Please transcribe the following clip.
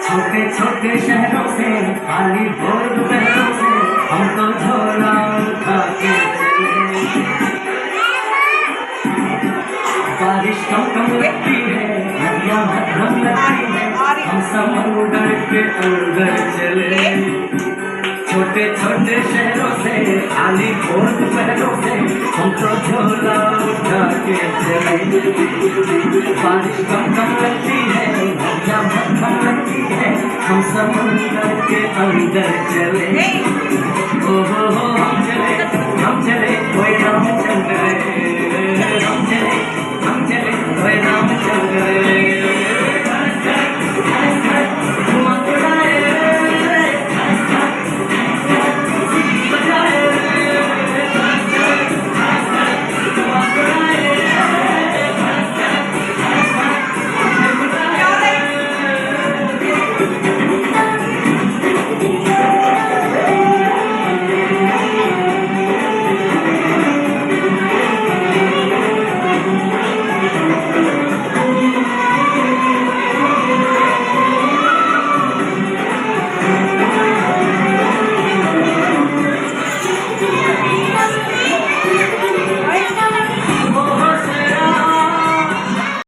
छोटे छोटे शहरों से खाली भोर दोपहरों से हम तो झोला उठा के चले। बारिश कम कम लगती है, नदियाँ मध्यम लगती है, हम समुद्र के अंदर चले। छोटे छोटे शहरों से खाली भोर दोपहरों से हम तो झोला उठा के चले। बारिश कम कम लगती है, नदियाँ मध्यम लगती है, हम समुद्र के अंदर चले। ओ हो हम चले।